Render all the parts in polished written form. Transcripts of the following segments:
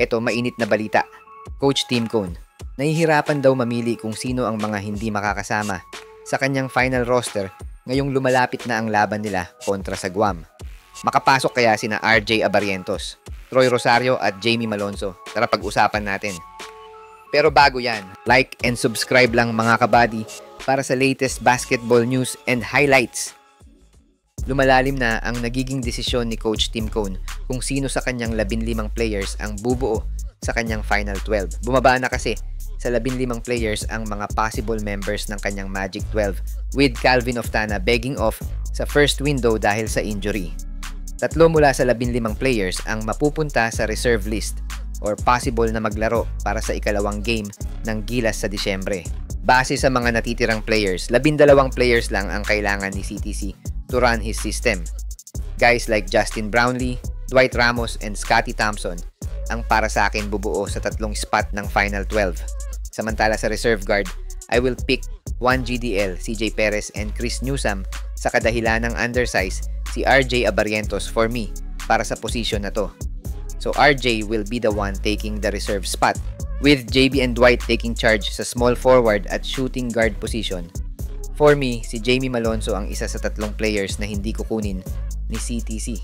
Eto, mainit na balita. Coach Tim Cone, nahihirapan daw mamili kung sino ang mga hindi makakasama sa kanyang final roster ngayong lumalapit na ang laban nila kontra sa Guam. Makapasok kaya sina RJ Abarrientos, Troy Rosario at Jamie Malonzo. Tara pag-usapan natin. Pero bago yan, like and subscribe lang mga kabady para sa latest basketball news and highlights. Lumalalim na ang nagiging desisyon ni Coach Tim Cone kung sino sa kanyang 15 players ang bubuo sa kanyang Final 12. Bumaba na kasi sa 15 players ang mga possible members ng kanyang Magic 12 with Calvin Oftana begging off sa first window dahil sa injury. 3 mula sa 15 players ang mapupunta sa reserve list or possible na maglaro para sa ikalawang game ng Gilas sa Disyembre. Base sa mga natitirang players, 12 players lang ang kailangan ni CTC to run his system. Guys like Justin Brownlee, Dwight Ramos, and Scottie Thompson ang para sa akin bubuo sa 3 spot ng Final 12. Samantala sa reserve guard, I will pick Juan GDL, CJ Perez, and Chris Newsome sa kadahilan ng undersize si RJ Abarrientos for me para sa position na to. So RJ will be the one taking the reserve spot, with JB and Dwight taking charge sa small forward at shooting guard position. For me, si Jamie Malonzo ang isa sa 3 players na hindi kukunin ni CTC.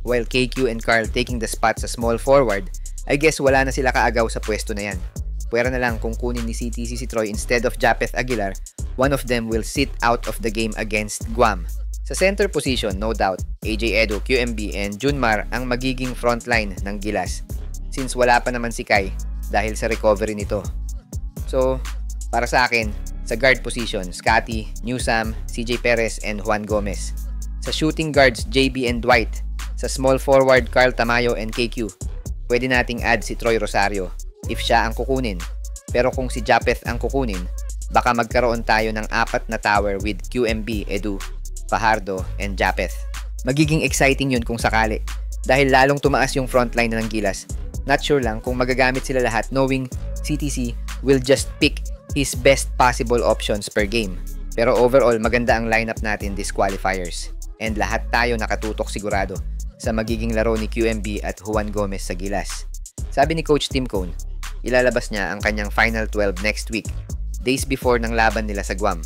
While KQ and Carl taking the spot sa small forward, I guess wala na sila kaagaw sa pwesto na yan. Pwera na lang kung kunin ni CTC si Troy instead of Japeth Aguilar, one of them will sit out of the game against Guam. Sa center position, no doubt, AJ Edo, QMB, and Junmar ang magiging frontline ng Gilas since wala pa naman si Kai dahil sa recovery nito. So, para sa akin, sa guard position, Scottie, Newsome, CJ Perez, and Juan Gomez. Sa shooting guards, JB and Dwight. Sa small forward, Carl Tamayo and KQ. Pwede nating add si Troy Rosario if siya ang kukunin. Pero kung si Japeth ang kukunin, baka magkaroon tayo ng 4 na tower with QMB, Edu, Fajardo, and Japeth. Magiging exciting yun kung sakali dahil lalong tumaas yung frontline ng Gilas. Not sure lang kung magagamit sila lahat knowing CTC will just pick his best possible options per game. Pero overall, maganda ang lineup natin this qualifiers. And lahat tayo nakatutok sigurado sa magiging laro ni QMB at Juan Gomez sa Gilas. Sabi ni Coach Tim Cone, ilalabas niya ang kanyang Final 12 next week, days before ng laban nila sa Guam.